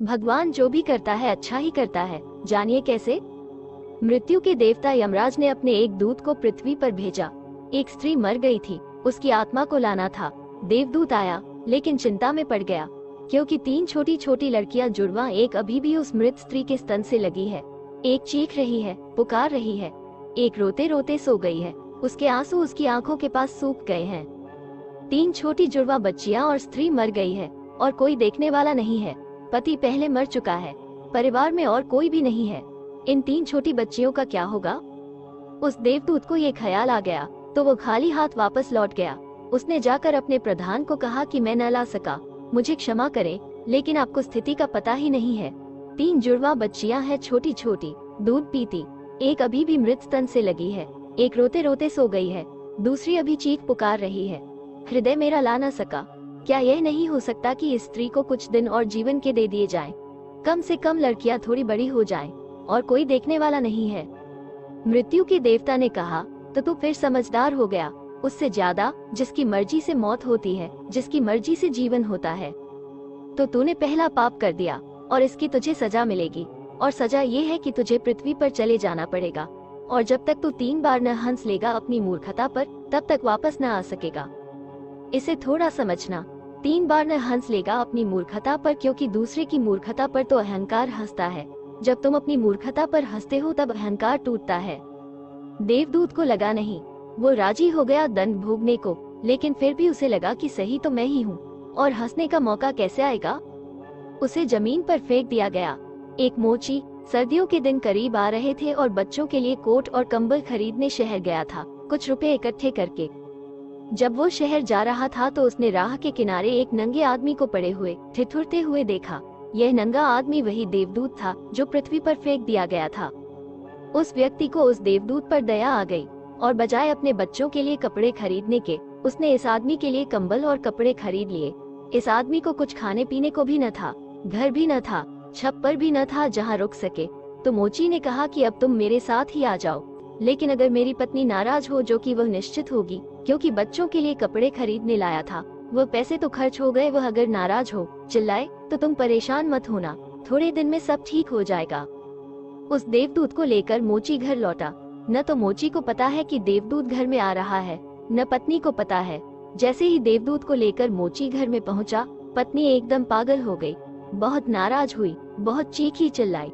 भगवान जो भी करता है अच्छा ही करता है। जानिए कैसे। मृत्यु के देवता यमराज ने अपने एक दूत को पृथ्वी पर भेजा। एक स्त्री मर गई थी, उसकी आत्मा को लाना था। देवदूत आया, लेकिन चिंता में पड़ गया, क्योंकि 3 छोटी छोटी लड़कियां जुड़वा एक अभी भी उस मृत स्त्री के स्तन से लगी है। एक चीख रही है, पुकार रही है, एक रोते रोते सो गई है, उसके आंसू उसकी आंखों के पास सूख गए हैं। 3 छोटी जुड़वा बच्चियां और स्त्री मर गई है, और कोई देखने वाला नहीं है। पति पहले मर चुका है, परिवार में और कोई भी नहीं है। इन 3 छोटी बच्चियों का क्या होगा? उस देवदूत को ये ख्याल आ गया, तो वो खाली हाथ वापस लौट गया। उसने जाकर अपने प्रधान को कहा कि मैं न ला सका, मुझे क्षमा करें, लेकिन आपको स्थिति का पता ही नहीं है। 3 जुड़वा बच्चियां हैं, छोटी छोटी, दूध पीती। एक अभी भी मृत स्तन से लगी है, एक रोते रोते सो गई है, दूसरी अभी चीख पुकार रही है। हृदय मेरा ला न सका। क्या यह नहीं हो सकता कि इस स्त्री को कुछ दिन और जीवन के दे दिए जाएं? कम से कम लड़कियां थोड़ी बड़ी हो जाएं, और कोई देखने वाला नहीं है। मृत्यु के देवता ने कहा, तो तू फिर समझदार हो गया, उससे ज्यादा, जिसकी मर्जी से मौत होती है, जिसकी मर्जी से जीवन होता है। तो तूने पहला पाप कर दिया, और इसकी तुझे सजा मिलेगी। और सजा ये है कि तुझे पृथ्वी पर चले जाना पड़ेगा, और जब तक तू 3 बार न हंस लेगा अपनी मूर्खता पर, तब तक वापस न आ सकेगा। इसे थोड़ा समझना। 3 बार न हंस लेगा अपनी मूर्खता पर, क्योंकि दूसरे की मूर्खता पर तो अहंकार हंसता है। जब तुम अपनी मूर्खता पर हंसते हो तब अहंकार टूटता है। देवदूत को लगा नहीं, वो राजी हो गया दंड भोगने को, लेकिन फिर भी उसे लगा कि सही तो मैं ही हूँ, और हंसने का मौका कैसे आएगा। उसे जमीन पर फेंक दिया गया। एक मोची सर्दियों के दिन करीब आ रहे थे और बच्चों के लिए कोट और कंबल खरीदने शहर गया था, कुछ रुपए इकट्ठे करके। जब वो शहर जा रहा था तो उसने राह के किनारे एक नंगे आदमी को पड़े हुए ठिठुरते हुए देखा। यह नंगा आदमी वही देवदूत था जो पृथ्वी पर फेंक दिया गया था। उस व्यक्ति को उस देवदूत पर दया आ गई, और बजाय अपने बच्चों के लिए कपड़े खरीदने के, उसने इस आदमी के लिए कंबल और कपड़े खरीद लिए। इस आदमी को कुछ खाने पीने को भी न था, घर भी न था, छप्पर भी न था जहाँ रुक सके। तो मोची ने कहा कि अब तुम मेरे साथ ही आ जाओ, लेकिन अगर मेरी पत्नी नाराज हो, जो कि वह निश्चित होगी, क्योंकि बच्चों के लिए कपड़े खरीदने लाया था, वह पैसे तो खर्च हो गए, वह अगर नाराज हो, चिल्लाए, तो तुम परेशान मत होना, थोड़े दिन में सब ठीक हो जाएगा। उस देवदूत को लेकर मोची घर लौटा। न तो मोची को पता है कि देवदूत घर में आ रहा है, न पत्नी को पता है। जैसे ही देवदूत को लेकर मोची घर में पहुंचा, पत्नी एकदम पागल हो गई, बहुत नाराज हुई, बहुत चीखी चिल्लाई,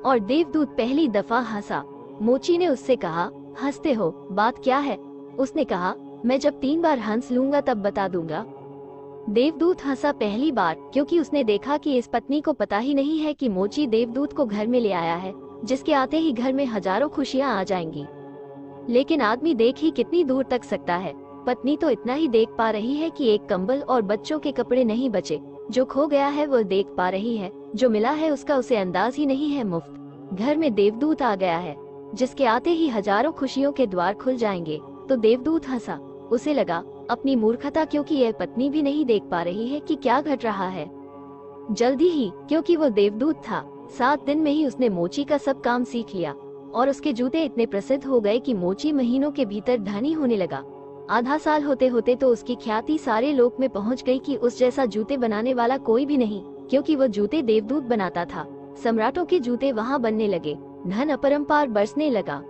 और देवदूत पहली दफा हंसा। मोची ने उससे कहा, हंसते हो, बात क्या है? उसने कहा, मैं जब 3 बार हंस लूंगा तब बता दूंगा। देवदूत हंसा पहली बार, क्योंकि उसने देखा कि इस पत्नी को पता ही नहीं है कि मोची देवदूत को घर में ले आया है, जिसके आते ही घर में हजारों खुशियां आ जाएंगी। लेकिन आदमी देख ही कितनी दूर तक सकता है। पत्नी तो इतना ही देख पा रही है कि एक कंबल और बच्चों के कपड़े नहीं बचे। जो खो गया है वो देख पा रही है, जो मिला है उसका उसे अंदाज ही नहीं है। मुफ्त घर में देवदूत आ गया है, जिसके आते ही हजारों खुशियों के द्वार खुल जाएंगे। तो देवदूत हंसा। उसे लगा अपनी मूर्खता, क्योंकि यह पत्नी भी नहीं देख पा रही है कि क्या घट रहा है। जल्दी ही, क्योंकि वो देवदूत था, 7 दिन में ही उसने मोची का सब काम सीख लिया, और उसके जूते इतने प्रसिद्ध हो गए कि मोची महीनों के भीतर धनी होने लगा। आधा साल होते होते तो उसकी ख्याति सारे लोक में पहुंच गई कि उस जैसा जूते बनाने वाला कोई भी नहीं, क्योंकि वो जूते देवदूत बनाता था। सम्राटों के जूते वहाँ बनने लगे, धन अपरंपार बरसने लगा।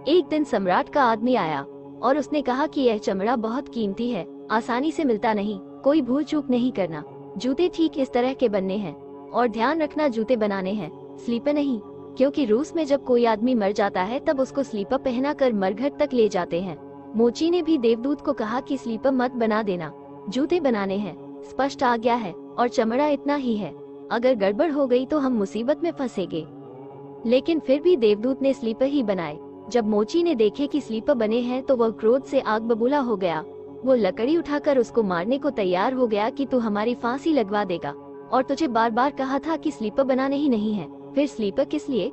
एक दिन सम्राट का आदमी आया और उसने कहा कि यह चमड़ा बहुत कीमती है, आसानी से मिलता नहीं, कोई भूल चूक नहीं करना। जूते ठीक इस तरह के बनने हैं, और ध्यान रखना जूते बनाने हैं, स्लीपर नहीं, क्योंकि रूस में जब कोई आदमी मर जाता है तब उसको स्लीपर पहना कर मरघट तक ले जाते हैं। मोची ने भी देवदूत को कहा कि स्लीपर मत बना देना, जूते बनाने हैं, स्पष्ट आज्ञा है, और चमड़ा इतना ही है, अगर गड़बड़ हो गई तो हम मुसीबत में फंसेंगे। लेकिन फिर भी देवदूत ने स्लीपर ही बनाए। जब मोची ने देखे कि स्लीपर बने हैं तो वह क्रोध से आग बबूला हो गया। वो लकड़ी उठाकर उसको मारने को तैयार हो गया कि तू हमारी फांसी लगवा देगा, और तुझे बार बार कहा था कि स्लीपर बनाने ही नहीं है, फिर स्लीपर किस लिए?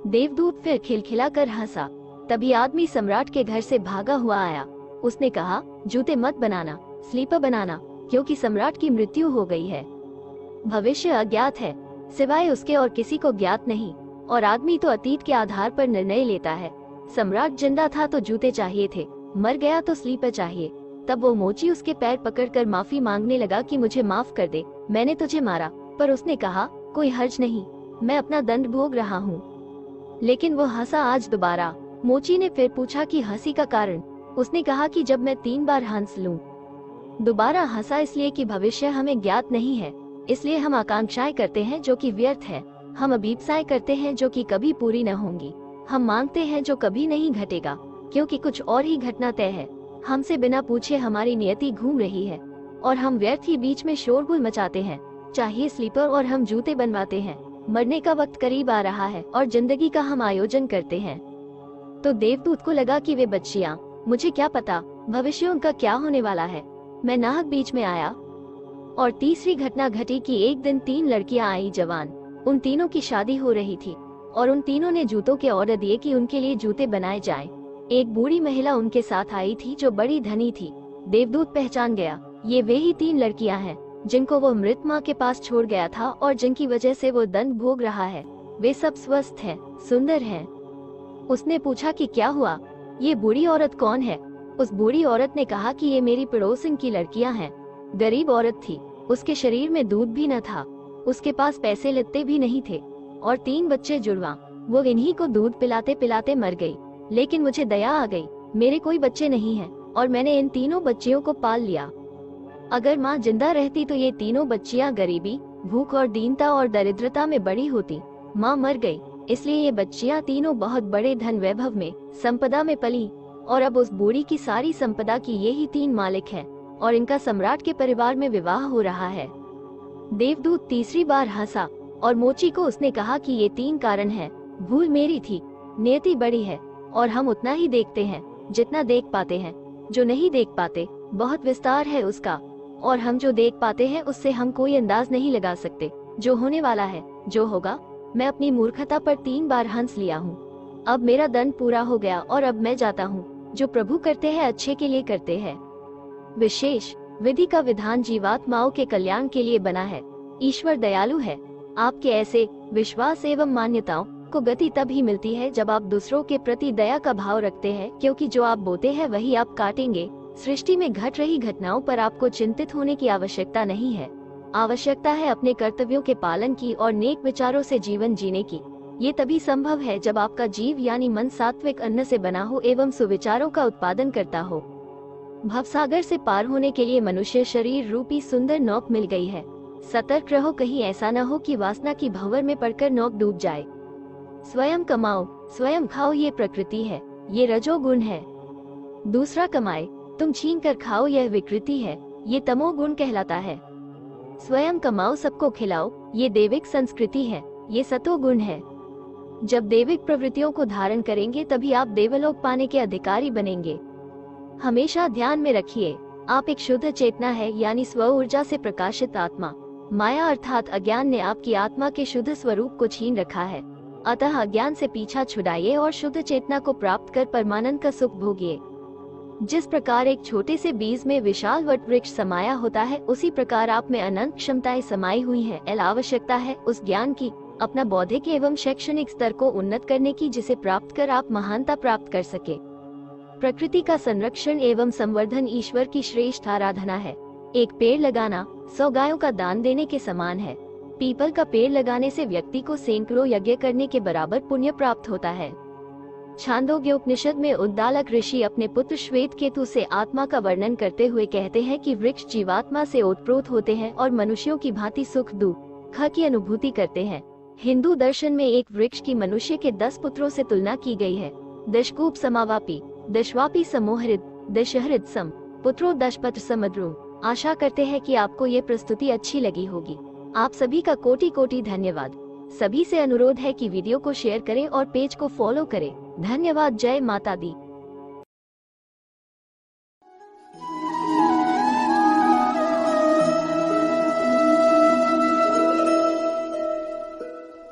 देवदूत फिर खिलखिला कर हंसा। तभी आदमी सम्राट के घर से भागा हुआ आया। उसने कहा, जूते मत बनाना, स्लीपर बनाना, क्योंकि सम्राट की मृत्यु हो गई है। भविष्य अज्ञात है, सिवाय उसके और किसी को ज्ञात नहीं, और आदमी तो अतीत के आधार पर निर्णय लेता है। सम्राट जिंदा था तो जूते चाहिए थे, मर गया तो स्लीपर चाहिए। तब वो मोची उसके पैर पकड़कर माफी मांगने लगा कि मुझे माफ कर दे, मैंने तुझे मारा, पर उसने कहा, कोई हर्ज नहीं, मैं अपना दंड भोग रहा हूँ। लेकिन वो हंसा आज दोबारा। मोची ने फिर पूछा कि हंसी का कारण। उसने कहा कि जब मैं 3 बार हंस लूं। दोबारा हंसा इसलिए कि भविष्य हमें ज्ञात नहीं है, इसलिए हम आकांक्षाएं करते हैं जो कि व्यर्थ है। हम अभीप्साएं करते हैं जो कि कभी पूरी न होंगी। हम मांगते हैं जो कभी नहीं घटेगा, क्योंकि कुछ और ही घटना तय है। हमसे बिना पूछे हमारी नियति घूम रही है और हम व्यर्थ ही बीच में शोरगुल मचाते हैं। चाहिए स्लीपर और हम जूते बनवाते हैं। मरने का वक्त करीब आ रहा है और जिंदगी का हम आयोजन करते हैं। तो देवदूत को लगा कि वे बच्चियां, मुझे क्या पता भविष्य उनका क्या होने वाला है। मैं नाहक बीच में आया और तीसरी घटना घटी कि एक दिन 3 लड़कियां आई जवान। उन तीनों की शादी हो रही थी और उन तीनों ने जूतों के ऑर्डर दिए कि उनके लिए जूते बनाए जाएं। एक बूढ़ी महिला उनके साथ आई थी जो बड़ी धनी थी। देवदूत पहचान गया, ये वे ही 3 लड़कियां हैं जिनको वो मृत माँ के पास छोड़ गया था और जिनकी वजह से वो दंड भोग रहा है। वे सब स्वस्थ हैं, सुंदर हैं। उसने पूछा कि क्या हुआ, ये बूढ़ी औरत कौन है? उस बूढ़ी औरत ने कहा कि ये मेरी पड़ोसन की लड़कियां हैं। गरीब औरत थी, उसके शरीर में दूध भी न था, उसके पास पैसे लत्ते भी नहीं थे और 3 बच्चे जुड़वा। वो इन्हीं को दूध पिलाते पिलाते मर गई। लेकिन मुझे दया आ गई, मेरे कोई बच्चे नहीं हैं और मैंने इन तीनों बच्चियों को पाल लिया। अगर माँ जिंदा रहती तो ये तीनों बच्चियां गरीबी, भूख और दीनता और दरिद्रता में बड़ी होती। माँ मर गई, इसलिए ये बच्चियां तीनों बहुत बड़े धन वैभव में, संपदा में पली और अब उस बूढ़ी की सारी संपदा की यही 3 मालिक हैं और इनका सम्राट के परिवार में विवाह हो रहा है। देवदूत तीसरी बार हंसा और मोची को उसने कहा कि ये 3 कारण हैं। भूल मेरी थी, नियति बड़ी है और हम उतना ही देखते हैं जितना देख पाते हैं। जो नहीं देख पाते बहुत विस्तार है उसका, और हम जो देख पाते हैं उससे हम कोई अंदाज नहीं लगा सकते। जो होने वाला है, जो होगा। मैं अपनी मूर्खता पर 3 बार हंस लिया हूँ। अब मेरा दंड पूरा हो गया और अब मैं जाता हूँ। जो प्रभु करते हैं अच्छे के लिए करते हैं। विशेष विधि का विधान जीवात्माओं के कल्याण के लिए बना है। ईश्वर दयालु है। आपके ऐसे विश्वास एवं मान्यताओं को गति तभी मिलती है जब आप दूसरों के प्रति दया का भाव रखते हैं, क्योंकि जो आप बोते हैं वही आप काटेंगे। सृष्टि में घट रही घटनाओं पर आपको चिंतित होने की आवश्यकता नहीं है। आवश्यकता है अपने कर्तव्यों के पालन की और नेक विचारों से जीवन जीने की। ये तभी संभव है जब आपका जीव यानी मन सात्विक अन्न से बना हो एवं सुविचारों का उत्पादन करता हो। भवसागर से पार होने के लिए मनुष्य शरीर रूपी सुंदर नौक मिल गई है। सतर्क रहो, कहीं ऐसा न हो कि वासना की भंवर में पड़कर नौक डूब जाए। स्वयं कमाओ, स्वयं खाओ, ये प्रकृति है, ये रजोगुण है। दूसरा कमाए, तुम छीन कर खाओ, यह विकृति है, ये तमोगुण कहलाता है। स्वयं कमाओ, सबको खिलाओ, ये दैविक संस्कृति है, ये सतोगुण है। जब दैविक प्रवृत्तियों को धारण करेंगे तभी आप देवलोक पाने के अधिकारी बनेंगे। हमेशा ध्यान में रखिए, आप एक शुद्ध चेतना है, यानी स्व ऊर्जा से प्रकाशित आत्मा। माया अर्थात अज्ञान ने आपकी आत्मा के शुद्ध स्वरूप को छीन रखा है। अतः अज्ञान से पीछा छुड़ाइए और शुद्ध चेतना को प्राप्त कर परमानंद का सुख भोगिए। जिस प्रकार एक छोटे से बीज में विशाल वट वृक्ष समाया होता है, उसी प्रकार आप में अनंत क्षमताएं समाई हुई हैं। आवश्यकता है उस ज्ञान की, अपना बौद्धिक एवं शैक्षणिक स्तर को उन्नत करने की, जिसे प्राप्त कर आप महानता प्राप्त कर सके। प्रकृति का संरक्षण एवं संवर्धन ईश्वर की श्रेष्ठ आराधना है। एक पेड़ लगाना 100 गायों का दान देने के समान है। पीपल का पेड़ लगाने से व्यक्ति को सैकड़ों यज्ञ करने के बराबर पुण्य प्राप्त होता है। छांदोग्य उपनिषद में उद्दालक ऋषि अपने पुत्र श्वेतकेतु से आत्मा का वर्णन करते हुए कहते हैं कि वृक्ष जीवात्मा से ओतप्रोत होते हैं और मनुष्यों की भांति सुख दुख की अनुभूति करते हैं। हिंदू दर्शन में एक वृक्ष की मनुष्य के 10 पुत्रों से तुलना की गई है। दशकूप समावापी, दशवापी समोहृद, दशहृद सम, पुत्रो दशपत्र समद्रु। आशा करते हैं कि आपको ये प्रस्तुति अच्छी लगी होगी। आप सभी का कोटि कोटि धन्यवाद। सभी से अनुरोध है कि वीडियो को शेयर करें और पेज को फॉलो करें। धन्यवाद। जय माता दी।